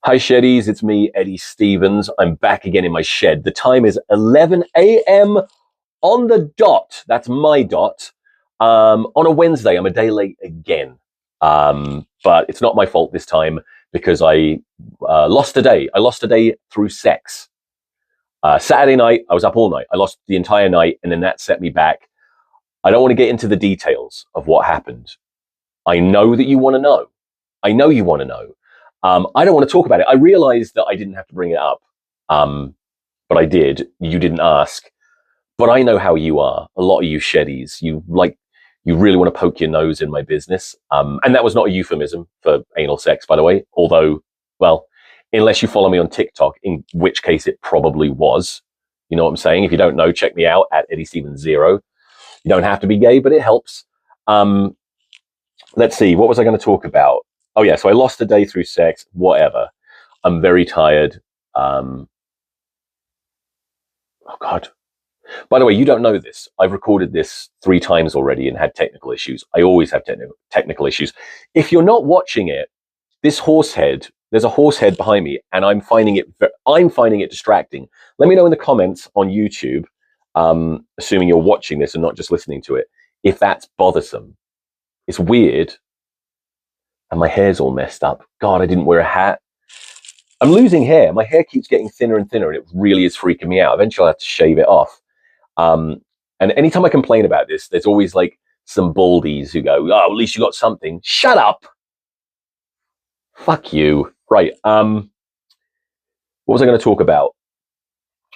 Hi, Sheddies. It's me, Eddie Stevens. I'm back again in my shed. The time is 11 a.m. on the dot. That's my dot. On a Wednesday. I'm a day late again. But it's not my fault this time because I lost a day. I lost a day through sex. Saturday night, I was up all night. I lost the entire night, and then that set me back. I don't want to get into the details of what happened. I know that you want to know. I know you want to know. I don't want to talk about it. I realized that I didn't have to bring it up, but I did. You didn't ask. But I know how you are. A lot of you Sheddies, you really want to poke your nose in my business. And that was not a euphemism for anal sex, by the way. Although, well, unless you follow me on TikTok, in which case it probably was. You know what I'm saying? If you don't know, check me out at Eddie Stevens 0. You don't have to be gay, but it helps. Let's see. What was I going to talk about? Oh, yeah. So I lost a day through sex. Whatever. I'm very tired. Oh, God. By the way, you don't know this. I've recorded this 3 times already and had technical issues. I always have technical issues. If you're not watching it, this horse head, there's a horse head behind me, and I'm finding it distracting. Let me know in the comments on YouTube, assuming you're watching this and not just listening to it, if that's bothersome. It's weird. And my hair's all messed up. God, I didn't wear a hat. I'm losing hair. My hair keeps getting thinner and thinner, and it really is freaking me out. Eventually, I'll have to shave it off. And anytime I complain about this, there's always like some baldies who go, "Oh, at least you got something." Shut up. Fuck you. Right. What was I going to talk about?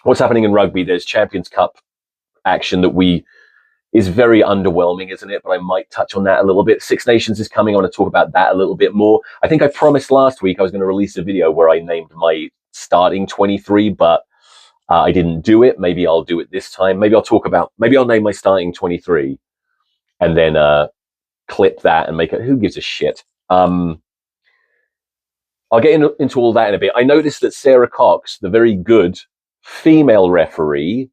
What's happening in rugby? There's Champions Cup action that is very underwhelming, isn't it? But I might touch on that a little bit. Six Nations is coming. I want to talk about that a little bit more. I think I promised last week I was going to release a video where I named my starting 23, but I didn't do it. Maybe I'll do it this time. Maybe I'll name my starting 23 and then clip that and make it. Who gives a shit? I'll get into all that in a bit. I noticed that Sarah Cox, the very good female referee,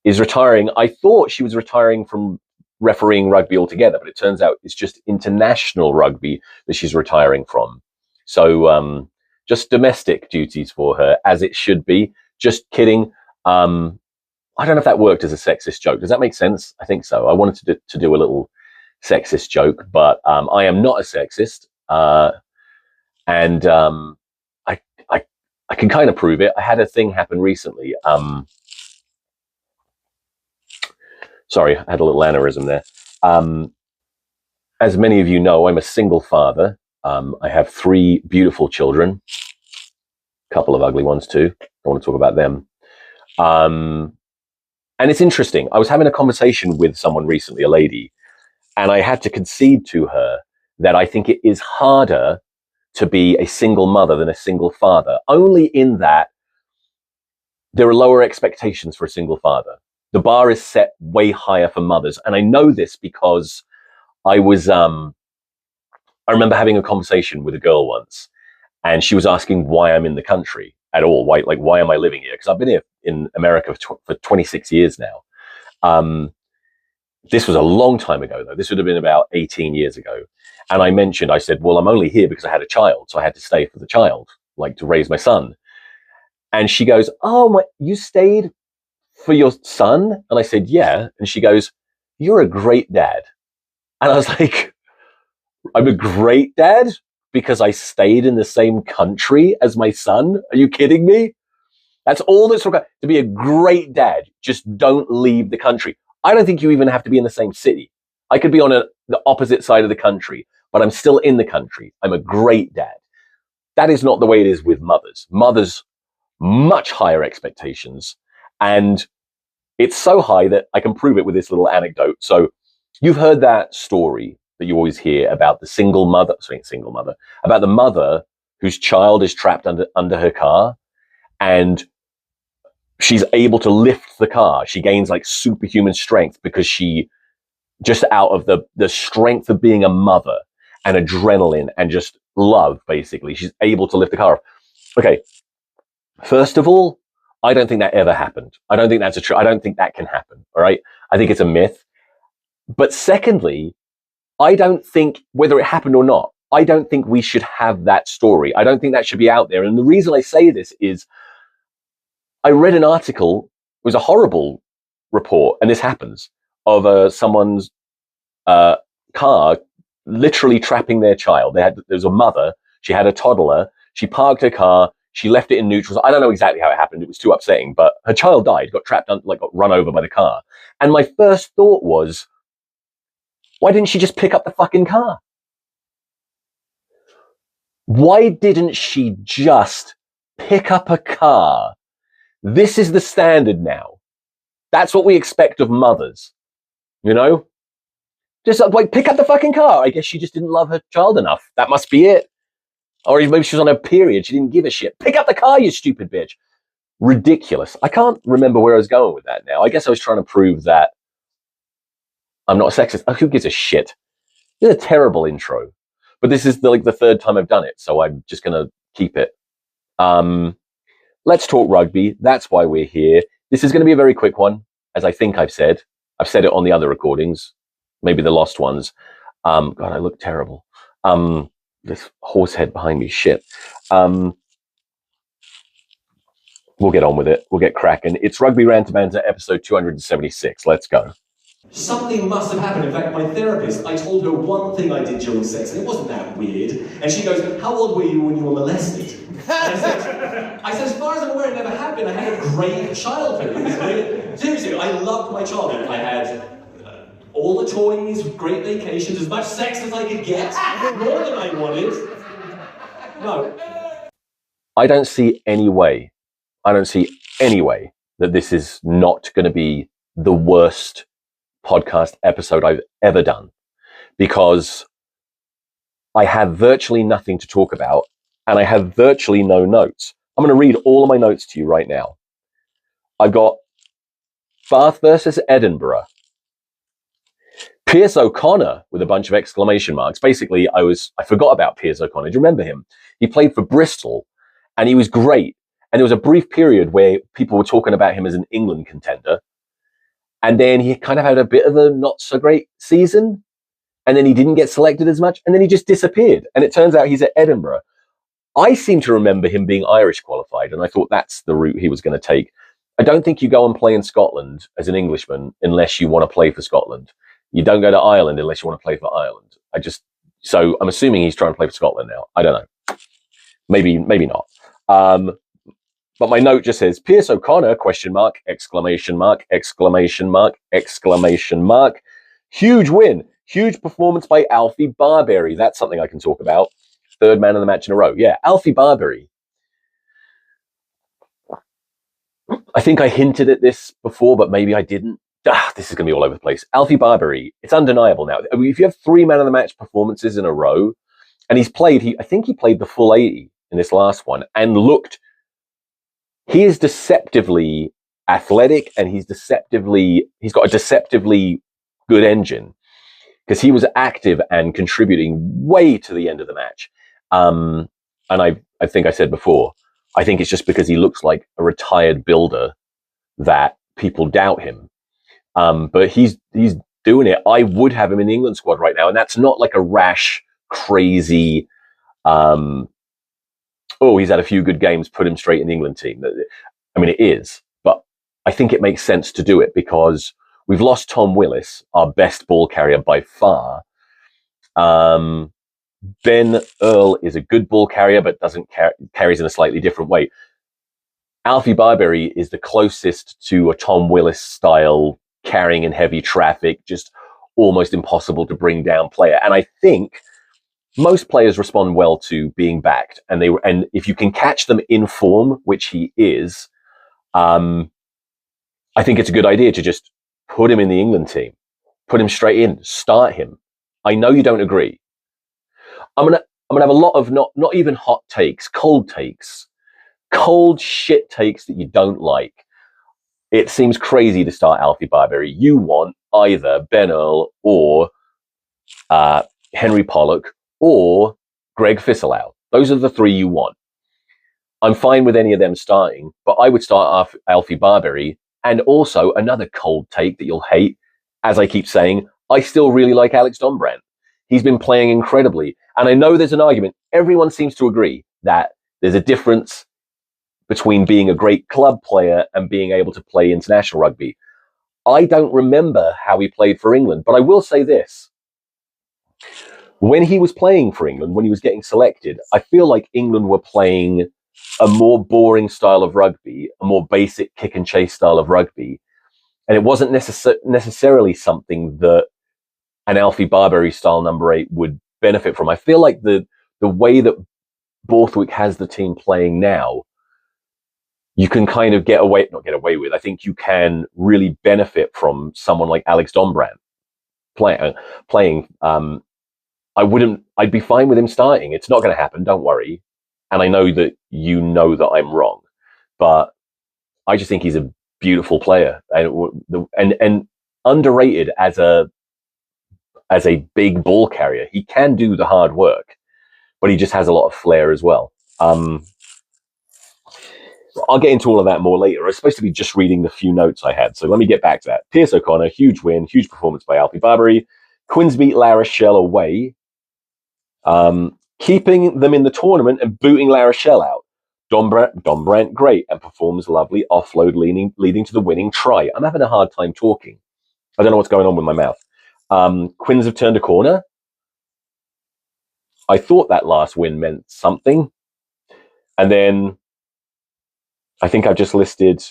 is retiring. I thought she was retiring from refereeing rugby altogether, but it turns out it's just international rugby that she's retiring from. So just domestic duties for her, as it should be. Just kidding. I don't know if that worked as a sexist joke. Does that make sense? I think so. I wanted to do a little sexist joke, but I am not a sexist. And I can kind of prove it. I had a thing happen recently. Sorry, I had a little aneurysm there. As many of you know, I'm a single father. I have 3 beautiful children, a couple of ugly ones too. I want to talk about them. And it's interesting. I was having a conversation with someone recently, a lady, and I had to concede to her that I think it is harder to be a single mother than a single father, only in that there are lower expectations for a single father. The bar is set way higher for mothers. And I know this because I remember having a conversation with a girl once, and she was asking why I'm in the country at all. Why am I living here? Because I've been here in America for 26 years now. This was a long time ago, though. This would have been about 18 years ago. And I said, well, I'm only here because I had a child. So I had to stay for the child, like to raise my son. And she goes, oh, you stayed for your son? And I said, yeah. And she goes, you're a great dad. And I was like, I'm a great dad because I stayed in the same country as my son? Are you kidding me? That's all that's required. To be a great dad, just don't leave the country. I don't think you even have to be in the same city. I could be on the opposite side of the country, but I'm still in the country. I'm a great dad. That is not the way it is with mothers. Mothers, much higher expectations. And it's so high that I can prove it with this little anecdote. So you've heard that story that you always hear about about the mother whose child is trapped under her car, and she's able to lift the car. She gains like superhuman strength because she, just out of the strength of being a mother and adrenaline and just love, basically, she's able to lift the car off. Okay, first of all, I don't think that ever happened. I don't think that's I don't think that can happen. All right. I think it's a myth. But secondly, I don't think, whether it happened or not, I don't think we should have that story. I don't think that should be out there. And the reason I say this is I read an article, it was a horrible report, and this happens, of someone's car literally trapping their child. There was a mother, she had a toddler, she parked her car, she left it in neutral. I don't know exactly how it happened. It was too upsetting, but her child died, got trapped, got run over by the car. And my first thought was, why didn't she just pick up the fucking car? Why didn't she just pick up a car? This is the standard now. That's what we expect of mothers, you know? Just like pick up the fucking car. I guess she just didn't love her child enough. That must be it. Or maybe she was on her period. She didn't give a shit. Pick up the car, you stupid bitch. Ridiculous. I can't remember where I was going with that now. I guess I was trying to prove that I'm not a sexist. Oh, who gives a shit? It's a terrible intro. But this is the third time I've done it, so I'm just going to keep it. Let's talk rugby. That's why we're here. This is going to be a very quick one, as I think I've said. I've said it on the other recordings, maybe the lost ones. God, I look terrible. This horse head behind me, shit. We'll get on with it. We'll get cracking. It's Rugby Rant Banter, episode 276. Let's go. Something must have happened. In fact, my therapist, I told her one thing I did during sex, and it wasn't that weird. And she goes, how old were you when you were molested? I said, as far as I'm aware, it never happened. I had a great childhood. Seriously, I loved my childhood. I had all the toys, great vacations, as much sex as I could get, more than I wanted. No. I don't see any way that this is not going to be the worst podcast episode I've ever done, because I have virtually nothing to talk about and I have virtually no notes. I'm going to read all of my notes to you right now. I've got Bath versus Edinburgh. Piers O'Connor with a bunch of exclamation marks. Basically, I forgot about Piers O'Connor. Do you remember him? He played for Bristol and he was great. And there was a brief period where people were talking about him as an England contender. And then he kind of had a bit of a not so great season. And then he didn't get selected as much. And then he just disappeared. And it turns out he's at Edinburgh. I seem to remember him being Irish qualified. And I thought that's the route he was going to take. I don't think you go and play in Scotland as an Englishman unless you want to play for Scotland. You don't go to Ireland unless you want to play for Ireland. So I'm assuming he's trying to play for Scotland now. I don't know. Maybe not. But my note just says, Piers O'Connor, question mark, exclamation mark, exclamation mark, exclamation mark. Huge win. Huge performance by Alfie Barbeary. That's something I can talk about. Third man of the match in a row. Yeah, Alfie Barbeary. I think I hinted at this before, but maybe I didn't. This is going to be all over the place. Alfie Barbeary, it's undeniable now. I mean, if you have 3 man of the match performances in a row, and I think he played the full 80 in this last one, and he is deceptively athletic, and he's got a deceptively good engine, because he was active and contributing way to the end of the match. And I think I said before, I think it's just because he looks like a retired builder that people doubt him. But he's doing it. I would have him in the England squad right now, and that's not like a rash, crazy, he's had a few good games, put him straight in the England team. I mean, it is, but I think it makes sense to do it because we've lost Tom Willis, our best ball carrier by far. Ben Earl is a good ball carrier, but carries in a slightly different way. Alfie Barbeary is the closest to a Tom Willis style carrying in heavy traffic, just almost impossible to bring down player. And I think most players respond well to being backed, and if you can catch them in form, which he is, I think it's a good idea to just put him in the England team, put him straight in, start him. I know you don't agree. I'm gonna have a lot of not even hot takes, cold shit takes that you don't like. It seems crazy to start Alfie Barbeary. You want either Ben Earl or Henry Pollock or Greg Fisselau. Those are the 3 you want. I'm fine with any of them starting, but I would start Alfie Barbeary. And also another cold take that you'll hate, as I keep saying, I still really like Alex Dombrandt. He's been playing incredibly. And I know there's an argument. Everyone seems to agree that there's a difference between being a great club player and being able to play international rugby. I don't remember how he played for England, but I will say this. When he was playing for England, when he was getting selected, I feel like England were playing a more boring style of rugby, a more basic kick and chase style of rugby. And it wasn't necessarily something that an Alfie Barbery style number 8 would benefit from. I feel like the way that Borthwick has the team playing now, you can kind of not get away with. I think you can really benefit from someone like Alex Dombrandt playing. I'd be fine with him starting. It's not going to happen. Don't worry. And I know that you know that I'm wrong, but I just think he's a beautiful player and underrated as a big ball carrier. He can do the hard work, but he just has a lot of flair as well. I'll get into all of that more later. I was supposed to be just reading the few notes I had, so let me get back to that. Pierce O'Connor, huge win, huge performance by Alfie Barbery. Quins beat La Rochelle away, keeping them in the tournament and booting La Rochelle out. Dombrandt, great, and performs lovely offload leading to the winning try. I'm having a hard time talking. I don't know what's going on with my mouth. Quins have turned a corner. I thought that last win meant something. And then I think I've just listed...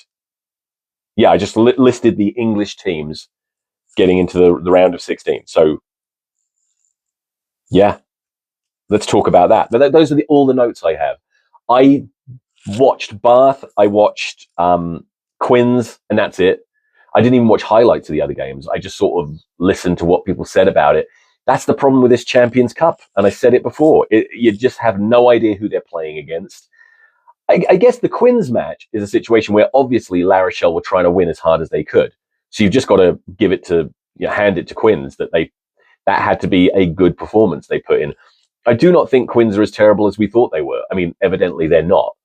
Yeah, I just listed the English teams getting into the round of 16. So, yeah, let's talk about that. But those are all the notes I have. I watched Bath, I watched Quins, and that's it. I didn't even watch highlights of the other games. I just sort of listened to what people said about it. That's the problem with this Champions Cup. And I said it before. You just have no idea who they're playing against. I guess the Quins match is a situation where obviously La Rochelle were trying to win as hard as they could. So you've just got to hand it to Quins that had to be a good performance they put in. I do not think Quins are as terrible as we thought they were. I mean, evidently they're not.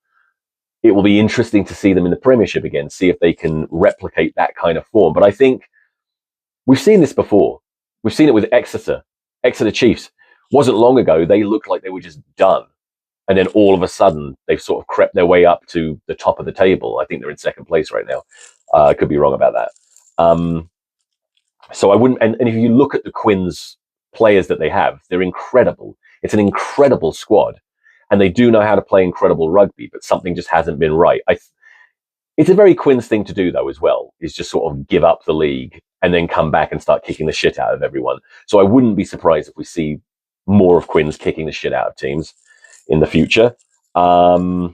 It will be interesting to see them in the Premiership again, see if they can replicate that kind of form. But I think we've seen this before. We've seen it with Exeter Chiefs. Wasn't long ago, they looked like they were just done. And then all of a sudden, they've sort of crept their way up to the top of the table. I think they're in second place right now. I could be wrong about that. So I wouldn't... And if you look at the Quins players that they have, they're incredible. It's an incredible squad. And they do know how to play incredible rugby, but something just hasn't been right. It's a very Quins thing to do, though, as well, is just sort of give up the league and then come back and start kicking the shit out of everyone. So I wouldn't be surprised if we see more of Quins kicking the shit out of teams in the future. But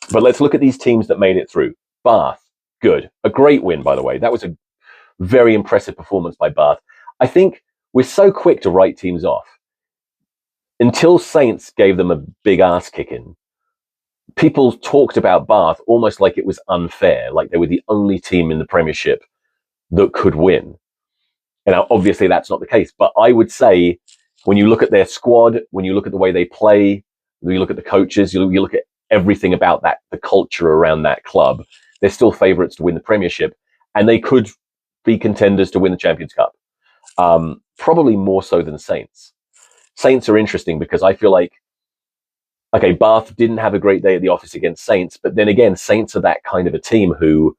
let's look at these teams that made it through. Bath, good. A great win, by the way. That was a very impressive performance by Bath. I think we're so quick to write teams off. Until Saints gave them a big ass kicking, people talked about Bath almost like it was unfair, like they were the only team in the Premiership that could win. And obviously that's not the case. But I would say when you look at their squad, when you look at the way they play, when you look at the coaches, you look at everything about that, the culture around that club, they're still favourites to win the Premiership. And they could be contenders to win the Champions Cup. Probably more so than Saints. Saints are interesting because I feel like, okay, Bath didn't have a great day at the office against Saints, but then again, Saints are that kind of a team who,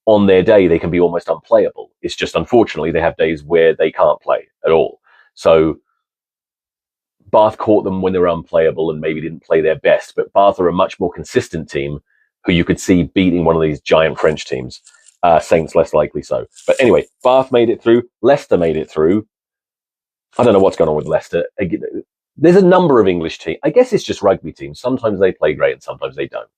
on their day, they can be almost unplayable. It's just, unfortunately, they have days where they can't play at all. So Bath caught them when they were unplayable and maybe didn't play their best, but Bath are a much more consistent team who you could see beating one of these giant French teams. Saints less likely so. But anyway, Bath made it through. Leicester made it through. I don't know what's going on with Leicester. There's a number of English teams. I guess it's just rugby teams. Sometimes they play great and sometimes they don't.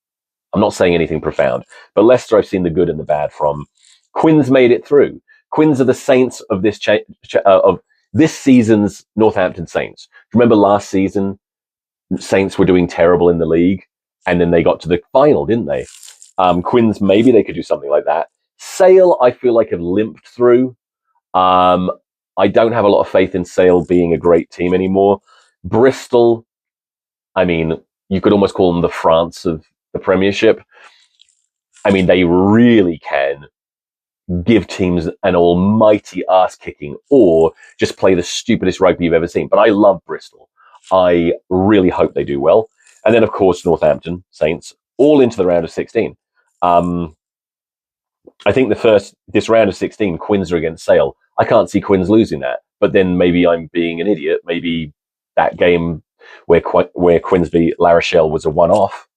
I'm not saying anything profound. But Leicester, I've seen the good and the bad from. Quins made it through. Quins are the Saints of this season's Northampton Saints. Remember last season, Saints were doing terrible in the league and then they got to the final, didn't they? Quins, maybe they could do something like that. Sale, I feel like have limped through. I don't have a lot of faith in Sale being a great team anymore. Bristol, I mean, you could almost call them the France of the Premiership. I mean, they really can give teams an almighty ass kicking or just play the stupidest rugby you've ever seen. But I love Bristol. I really hope they do well. And then, of course, Northampton, Saints, all into the round of 16. I think this round of 16, Quins are against Sale. I can't see Quins losing that. But then maybe I'm being an idiot. Maybe that game where Quins beat La Rochelle was a one-off.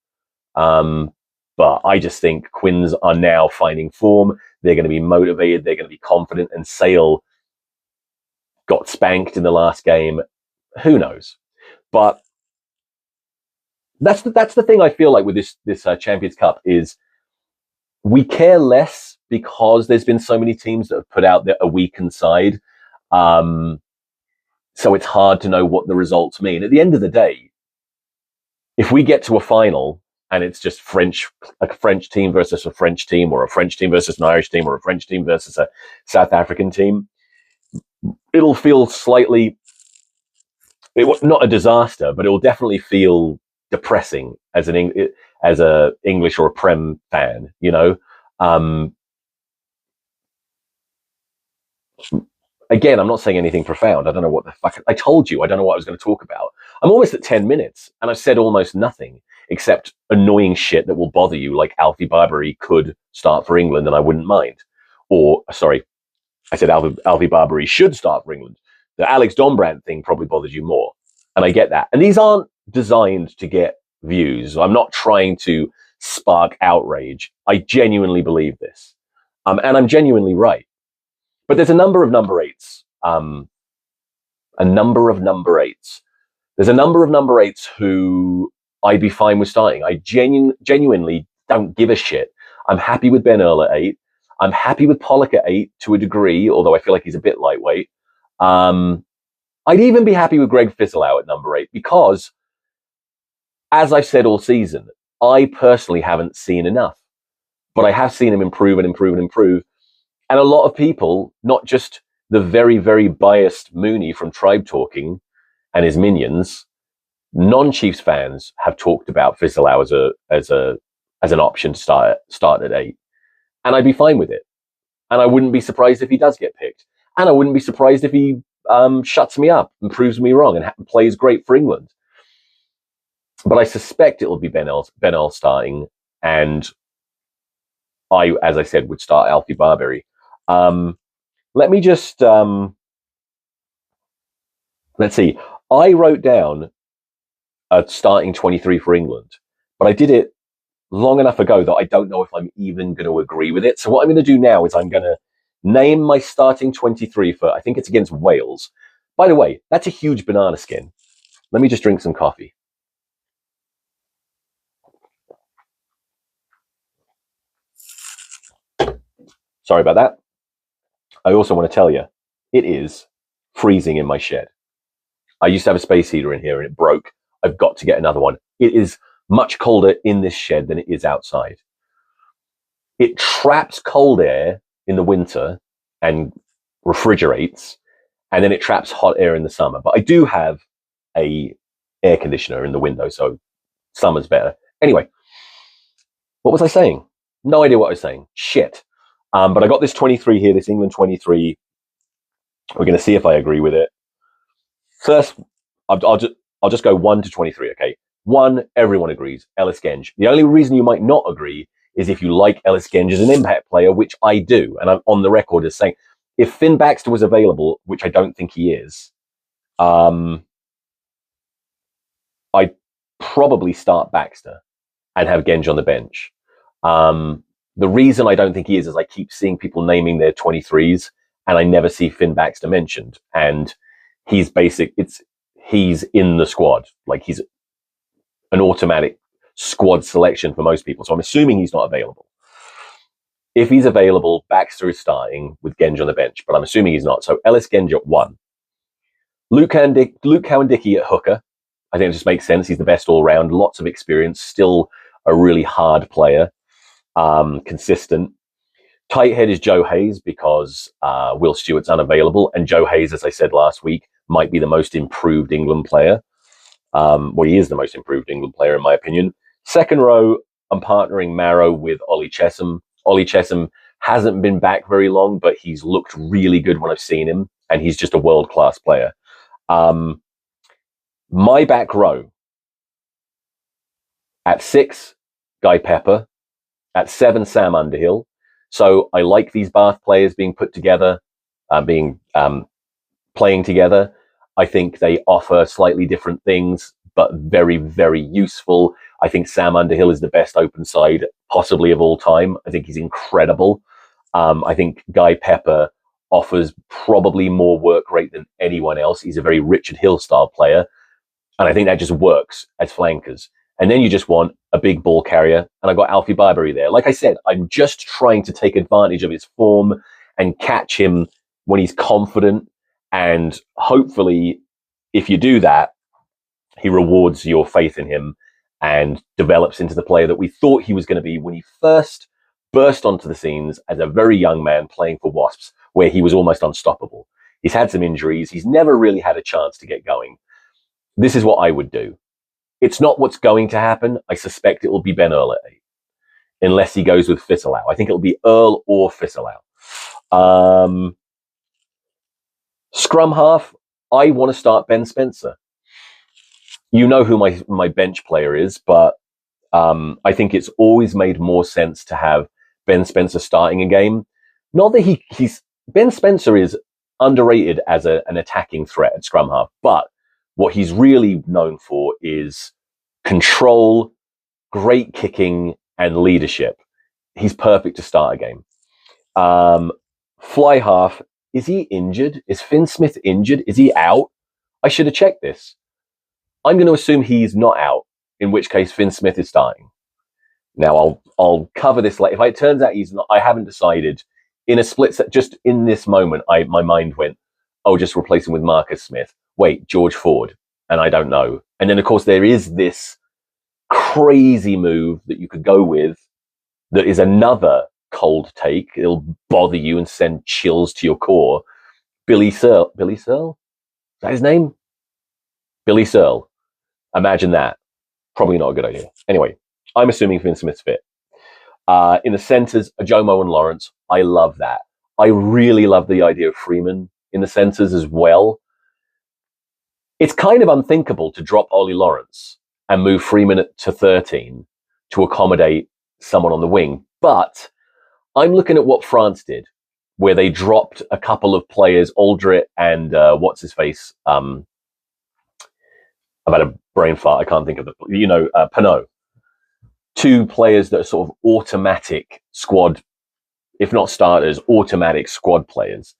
But I just think Quins are now finding form. They're going to be motivated. They're going to be confident. And Sale got spanked in the last game. Who knows? But that's the thing I feel like with this Champions Cup is we care less because there's been so many teams that have put out a weakened side. So it's hard to know what the results mean. At the end of the day, if we get to a final and it's just a French team versus a French team, or a French team versus an Irish team, or a French team versus a South African team, it'll feel slightly, not a disaster, but it will definitely feel depressing as a English or a Prem fan, you know. Again, I'm not saying anything profound. I don't know what the fuck. I told you I don't know what I was going to talk about. I'm almost at 10 minutes and I've said almost nothing except annoying shit that will bother you, like Alfie Barbary could start for England and I wouldn't mind. Or, sorry, I said Alfie Barbary should start for England. The Alex Dombrandt thing probably bothers you more. And I get that. And these aren't designed to get views. I'm not trying to spark outrage. I genuinely believe this. And I'm genuinely right. But there's a number of number eights. There's a number of number eights who I'd be fine with starting. I genuinely don't give a shit. I'm happy with Ben Earl at 8. I'm happy with Pollock at 8 to a degree, although I feel like he's a bit lightweight. I'd even be happy with Greg Fisselau at number 8 because, as I've said all season, I personally haven't seen enough. But I have seen him improve and improve and improve. And a lot of people, not just the very, very biased Mooney from Tribe Talking and his minions, non-Chiefs fans have talked about Fisselau as an option to start at 8. And I'd be fine with it. And I wouldn't be surprised if he does get picked. And I wouldn't be surprised if he shuts me up and proves me wrong and plays great for England. But I suspect it will be Ben Earl starting. And I, as I said, would start Alfie Barbary. Let me just, let's see. I wrote down a starting 23 for England, but I did it long enough ago that I don't know if I'm even going to agree with it. So what I'm going to do now is I'm going to name my starting 23 for, I think it's against Wales. By the way, that's a huge banana skin. Let me just drink some coffee. Sorry about that. I also want to tell you, it is freezing in my shed. I used to have a space heater in here and it broke. I've got to get another one. It is much colder in this shed than it is outside. It traps cold air in the winter and refrigerates, and then it traps hot air in the summer. But I do have a air conditioner in the window, so summer's better. Anyway, what was I saying? No idea what I was saying. Shit. But I got this 23 here, this England 23. We're going to see if I agree with it. First, I'll just go 1 to 23, okay? 1, everyone agrees, Ellis Genge. The only reason you might not agree is if you like Ellis Genge as an impact player, which I do. And I'm on the record as saying, if Finn Baxter was available, which I don't think he is, I'd probably start Baxter and have Genge on the bench. The reason I don't think he is I keep seeing people naming their 23s and I never see Finn Baxter mentioned. And he's in the squad. Like he's an automatic squad selection for most people. So I'm assuming he's not available. If he's available, Baxter is starting with Genge on the bench, but I'm assuming he's not. So Ellis Genge at 1. Luke Cowan-Dickie at hooker. I think it just makes sense. He's the best all round, lots of experience, still a really hard player. Consistent. Tight head is Joe Hayes because Will Stewart's unavailable, and Joe Hayes, as I said last week, might be the most improved England player. Well, he is the most improved England player in my opinion. Second row, I'm partnering Marrow with Ollie Chessum. Ollie Chessum hasn't been back very long, but he's looked really good when I've seen him, and he's just a world-class player. My back row, at 6, Guy Pepper. At 7, Sam Underhill. So I like these Bath players being put together, playing together. I think they offer slightly different things, but very, very useful. I think Sam Underhill is the best open side possibly of all time. I think he's incredible. I think Guy Pepper offers probably more work rate than anyone else. He's a very Richard Hill style player. And I think that just works as flankers. And then you just want a big ball carrier. And I got Alfie Barbery there. Like I said, I'm just trying to take advantage of his form and catch him when he's confident. And hopefully, if you do that, he rewards your faith in him and develops into the player that we thought he was going to be when he first burst onto the scenes as a very young man playing for Wasps, where he was almost unstoppable. He's had some injuries. He's never really had a chance to get going. This is what I would do. It's not what's going to happen. I suspect it will be Ben Earl at 8, unless he goes with Fisselau. I think it'll be Earl or Fisselau. Scrum half, I want to start Ben Spencer. You know who my bench player is, but I think it's always made more sense to have Ben Spencer starting a game. Not that he's Ben Spencer is underrated as an attacking threat at scrum half, but what he's really known for is control, great kicking, and leadership. He's perfect to start a game. Fly half, is he injured? Is Finn Smith injured? Is he out? I should have checked this. I'm going to assume he's not out, in which case Finn Smith is starting. Now I'll cover this later. If it turns out he's not, I haven't decided. In a split set, just in this moment, my mind went, oh, just replace him with Marcus Smith. Wait, George Ford. And I don't know. And then, of course, there is this crazy move that you could go with that is another cold take. It'll bother you and send chills to your core. Billy Searle. Billy Searle? Is that his name? Billy Searle. Imagine that. Probably not a good idea. Anyway, I'm assuming Finn Smith's fit. In the centres, Ajomo and Lawrence. I love that. I really love the idea of Freeman in the centres as well. It's kind of unthinkable to drop Ollie Lawrence and move Freeman to 13 to accommodate someone on the wing. But I'm looking at what France did, where they dropped a couple of players, Aldrit and what's-his-face? I've had a brain fart. I can't think of it. Pinot. 2 players that are sort of automatic squad, if not starters, automatic squad players.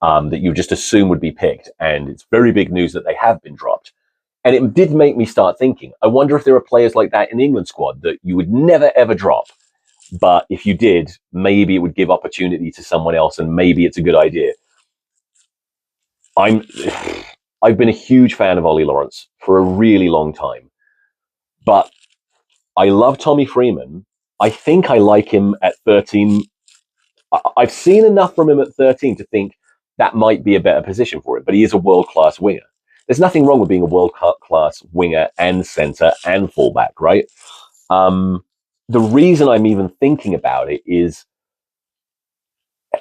That you just assume would be picked. And it's very big news that they have been dropped. And it did make me start thinking, I wonder if there are players like that in the England squad that you would never, ever drop. But if you did, maybe it would give opportunity to someone else and maybe it's a good idea. I've been a huge fan of Ollie Lawrence for a really long time. But I love Tommy Freeman. I think I like him at 13. I've seen enough from him at 13 to think that might be a better position for it, but he is a world-class winger. There's nothing wrong with being a world-class winger and centre and fullback, right? The reason I'm even thinking about it is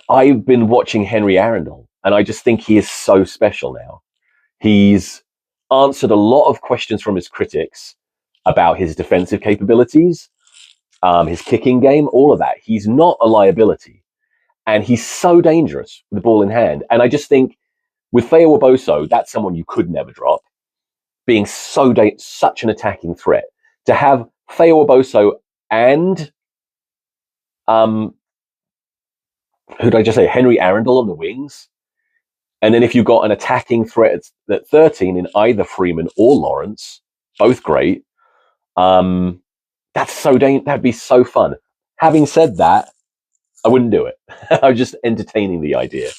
I've been watching Henry Arundel, and I just think he is so special now. He's answered a lot of questions from his critics about his defensive capabilities, his kicking game, all of that. He's not a liability. And he's so dangerous with the ball in hand. And I just think with Feo Waboso, that's someone you could never drop, being such an attacking threat. To have Feo Waboso and, who did I just say, Henry Arundel on the wings. And then if you've got an attacking threat at 13 in either Freeman or Lawrence, both great, that'd be so fun. Having said that, I wouldn't do it. I was just entertaining the idea.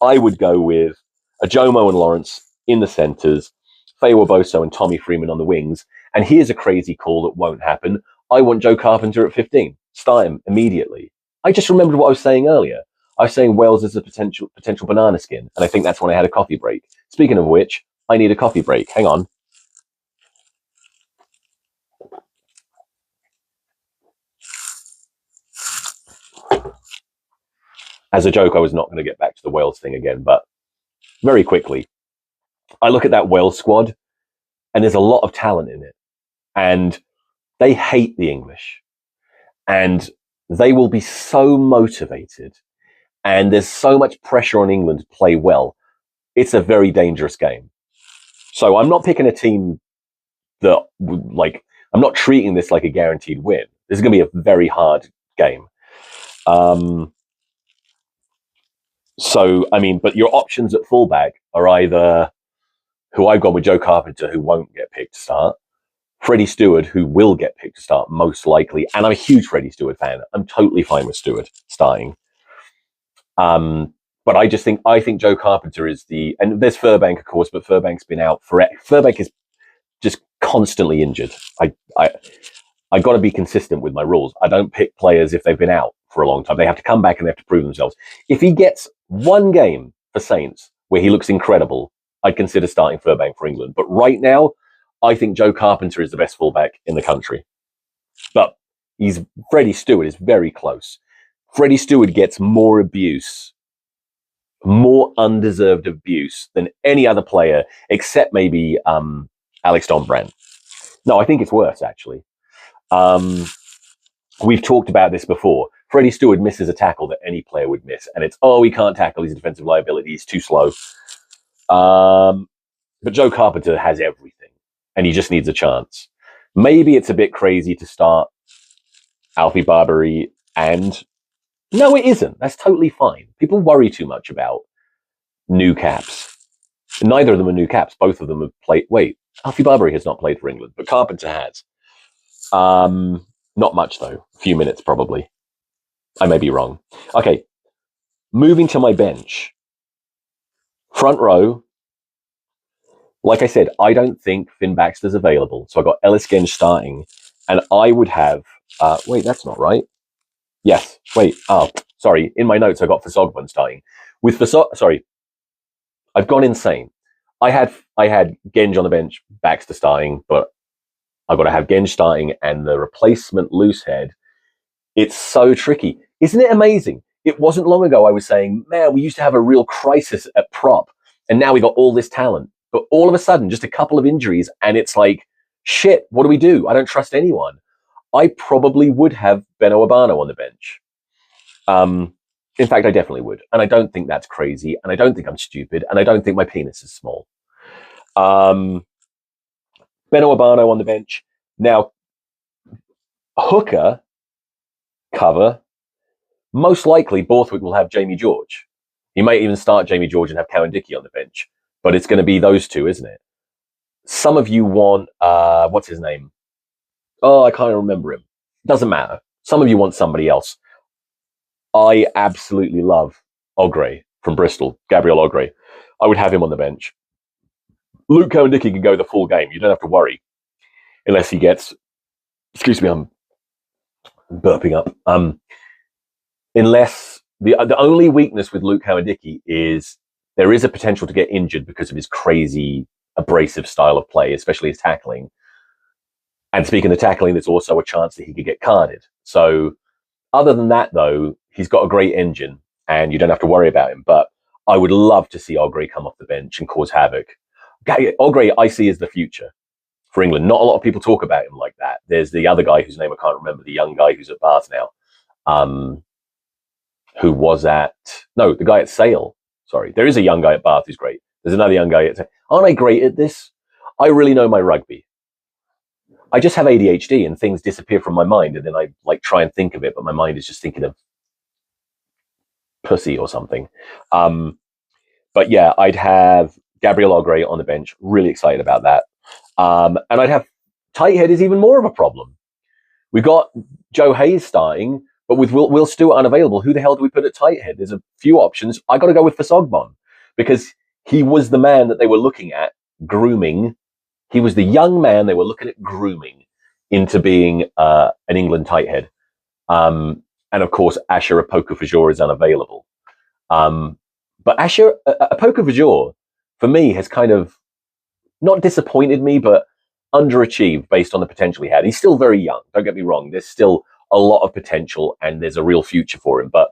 I would go with Ajomo and Lawrence in the centres, Feo Waboso and Tommy Freeman on the wings. And here's a crazy call that won't happen. I want Joe Carpenter at 15. Start him immediately. I just remembered what I was saying earlier. I was saying Wales is a potential banana skin. And I think that's when I had a coffee break. Speaking of which, I need a coffee break. Hang on. as a joke, I was not going to get back to the Wales thing again, but very quickly, I look at that Wales squad and there's a lot of talent in it. And they hate the English. And they will be so motivated. And there's so much pressure on England to play well. It's a very dangerous game. So I'm not picking a team that, like, I'm not treating this like a guaranteed win. This is going to be a very hard game. So, I mean, but your options at fullback are either who I've gone with, Joe Carpenter, who won't get picked to start, Freddie Steward, who will get picked to start most likely, and I'm a huge Freddie Steward fan. I'm totally fine with Steward starting. But I think Joe Carpenter is and there's Furbank, of course, but Furbank's been out Furbank is just constantly injured. I got to be consistent with my rules. I don't pick players if they've been out for a long time. They have to come back and they have to prove themselves. If he gets one game for Saints where he looks incredible, I'd consider starting Furbank for England. But right now, I think Joe Carpenter is the best fullback in the country. But Freddie Steward is very close. Freddie Steward gets more abuse, more undeserved abuse than any other player, except maybe Alex Dombrandt. No, I think it's worse, actually. We've talked about this before. Freddie Steward misses a tackle that any player would miss. And it's, he can't tackle. He's a defensive liability. He's too slow. But Joe Carpenter has everything. And he just needs a chance. Maybe it's a bit crazy to start Alfie Barbary and... No, it isn't. That's totally fine. People worry too much about new caps. Neither of them are new caps. Both of them have played... Wait, Alfie Barbary has not played for England, but Carpenter has. Not much, though. A few minutes, probably. I may be wrong. Okay, moving to my bench. Front row. Like I said, I don't think Finn Baxter's available. So I got Ellis Genge starting. And I would have... wait, that's not right. Yes, wait. Oh, sorry. In my notes, I got Fasogban starting. With sorry. I've gone insane. I had Genge on the bench, Baxter starting, but I've got to have Genge starting and the replacement Loosehead. It's so tricky. Isn't it amazing? It wasn't long ago I was saying, man, we used to have a real crisis at prop, and now we got all this talent. But all of a sudden, just a couple of injuries, and it's like, shit, what do we do? I don't trust anyone. I probably would have Beno Urbano on the bench. In fact, I definitely would. And I don't think that's crazy, and I don't think I'm stupid, and I don't think my penis is small. Beno Urbano on the bench. Now, hooker cover, most likely Borthwick will have Jamie George. He might even start Jamie George and have Cowan-Dickie on the bench. But it's going to be those two, isn't it? Some of you want, what's his name? Oh, I can't remember him. Doesn't matter. Some of you want somebody else. I absolutely love Ogre from Bristol, Gabriel Ogre. I would have him on the bench. Luke Cowan-Dickie can go the full game. You don't have to worry. Unless he gets... Excuse me, I'm burping up. Unless... The only weakness with Luke Cowan-Dickie is there is a potential to get injured because of his crazy, abrasive style of play, especially his tackling. And speaking of tackling, there's also a chance that he could get carded. So other than that, though, he's got a great engine and you don't have to worry about him. But I would love to see Ogre come off the bench and cause havoc. Ogre, I see as the future for England. Not a lot of people talk about him like that. There's the other guy whose name I can't remember, the young guy who's at Bath now, who was at... No, the guy at Sale. Sorry. There is a young guy at Bath who's great. There's another young guy at... Aren't I great at this? I really know my rugby. I just have ADHD and things disappear from my mind and then I try and think of it, but my mind is just thinking of pussy or something. But yeah, I'd have Gabriel Ogre on the bench. Really excited about that. And I'd have tight head is even more of a problem. We've got Joe Hayes starting, but with Will Stewart unavailable, who the hell do we put at tight head? There's a few options. I got to go with Fasogban because he was the man that they were looking at grooming. He was the young man they were looking at grooming into being an England tight head. And of course, Asher Opoku-Fajor is unavailable. But Asher Opoku-Fajor, for me, has kind of not disappointed me, but underachieved based on the potential he had. He's still very young. Don't get me wrong. There's still a lot of potential and there's a real future for him. But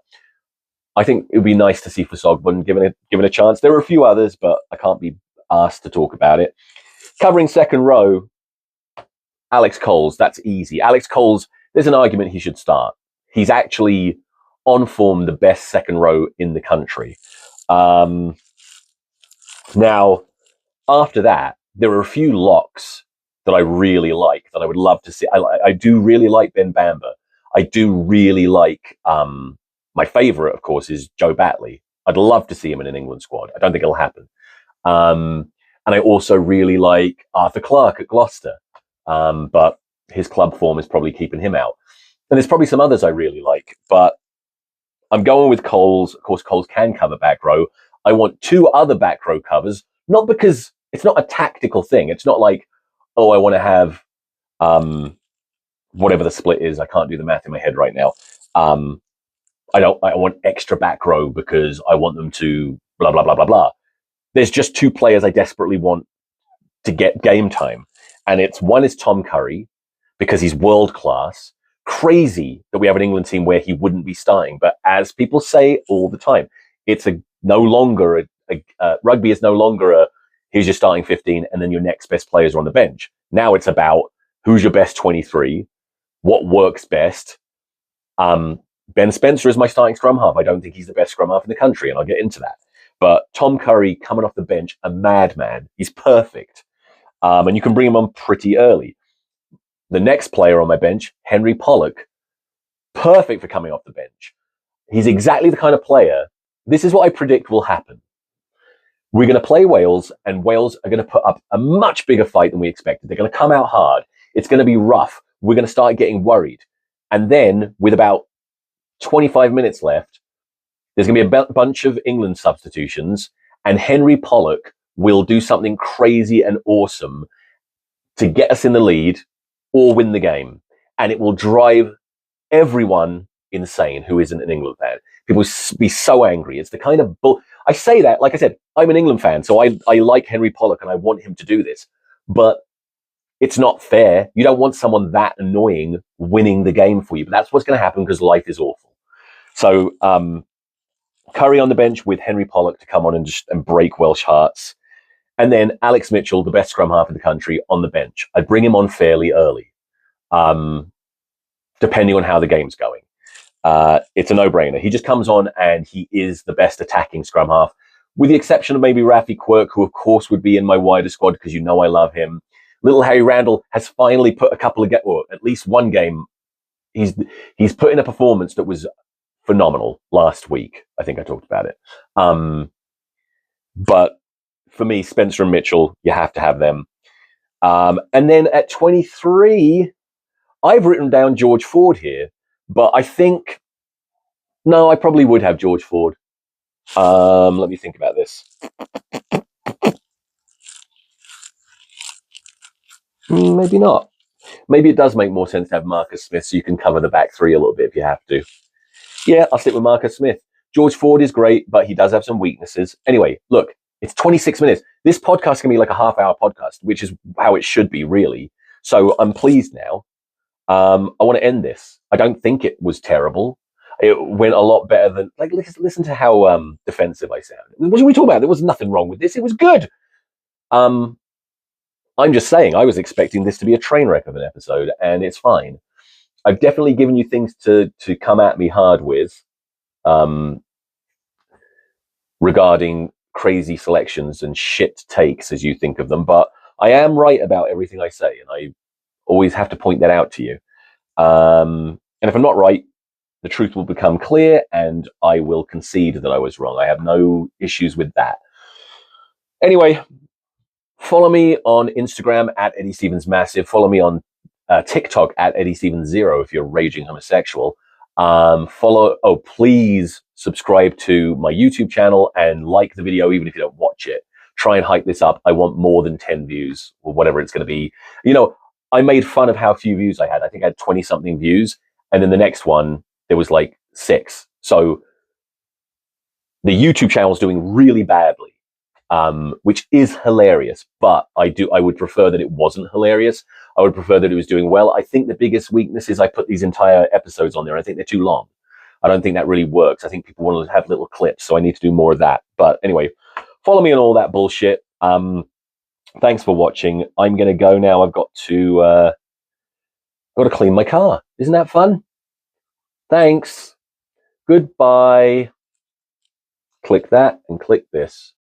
I think it would be nice to see Versogbun given a chance. There are a few others, but I can't be asked to talk about it. Covering second row, Alex Coles. That's easy. Alex Coles, there's an argument he should start. He's actually on form the best second row in the country. Now, after that, there are a few locks that I really like, that I would love to see. I do really like Ben Bamber. I do really like, my favourite, of course, is Joe Batley. I'd love to see him in an England squad. I don't think it'll happen. And I also really like Arthur Clarke at Gloucester. But his club form is probably keeping him out. And there's probably some others I really like, but I'm going with Coles. Of course, Coles can cover back row. I want two other back row covers, not because it's not a tactical thing. It's not like, oh, I want to have whatever the split is. I can't do the math in my head right now. I want extra back row because I want them to blah, blah, blah, blah, blah. There's just two players I desperately want to get game time. And one is Tom Curry, because he's world class. Crazy that we have an England team where he wouldn't be starting. But as people say all the time, it's rugby is no longer here's your starting 15 and then your next best players are on the bench. Now it's about who's your best 23, what works best. Ben Spencer is my starting scrum half. I don't think he's the best scrum half in the country, and I'll get into that. But Tom Curry coming off the bench, a madman. He's perfect. And you can bring him on pretty early. The next player on my bench, Henry Pollock, perfect for coming off the bench. He's exactly the kind of player. This is what I predict will happen. We're going to play Wales, and Wales are going to put up a much bigger fight than we expected. They're going to come out hard. It's going to be rough. We're going to start getting worried. And then, with about 25 minutes left, there's going to be a bunch of England substitutions, and Henry Pollock will do something crazy and awesome to get us in the lead or win the game. And it will drive everyone insane who isn't an England fan. People will be so angry. It's the kind of I say that, like I said, I'm an England fan, so I like Henry Pollock and I want him to do this. But it's not fair. You don't want someone that annoying winning the game for you. But that's what's going to happen because life is awful. So Curry on the bench with Henry Pollock to come on and break Welsh hearts. And then Alex Mitchell, the best scrum half in the country, on the bench. I'd bring him on fairly early, depending on how the game's going. It's a no-brainer. He just comes on and he is the best attacking scrum half, with the exception of maybe Rafi Quirk, who of course would be in my wider squad because you know I love him. Little Harry Randall has finally put at least one game. He's put in a performance that was phenomenal last week. I think I talked about it. But for me, Spencer and Mitchell, you have to have them. And then at 23, I've written down George Ford here, but I think, no, I probably would have George Ford. Let me think about this. Maybe not. Maybe it does make more sense to have Marcus Smith so you can cover the back three a little bit if you have to. Yeah, I'll stick with Marcus Smith. George Ford is great, but he does have some weaknesses. Anyway, look, it's 26 minutes. This podcast can be like a half-hour podcast, which is how it should be, really. So I'm pleased now. I want to end this. I don't think it was terrible. It went a lot better than... listen to how defensive I sound. What are we talking about? There was nothing wrong with this. It was good. I'm just saying, I was expecting this to be a train wreck of an episode, and it's fine. I've definitely given you things to come at me hard with regarding crazy selections and shit takes, as you think of them, but I am right about everything I say, and I always have to point that out to you. And if I'm not right, the truth will become clear, and I will concede that I was wrong. I have no issues with that. Anyway, follow me on Instagram at Eddie Stevens Massive. Follow me on TikTok at Eddie Stevens 0 if you're raging homosexual. Please subscribe to my YouTube channel and like the video even if you don't watch it. Try and hype this up. I want more than 10 views or whatever it's going to be. You know, I made fun of how few views I had. I think I had 20 something views, and then the next one there was like 6. So the YouTube channel is doing really badly. Which is hilarious, but I would prefer that it wasn't hilarious. I would prefer that it was doing well. I think the biggest weakness is I put these entire episodes on there. I think they're too long. I don't think that really works. I think people want to have little clips, so I need to do more of that. But anyway, follow me on all that bullshit. Thanks for watching. I'm going to go now. I've got to clean my car. Isn't that fun? Thanks. Goodbye. Click that and click this.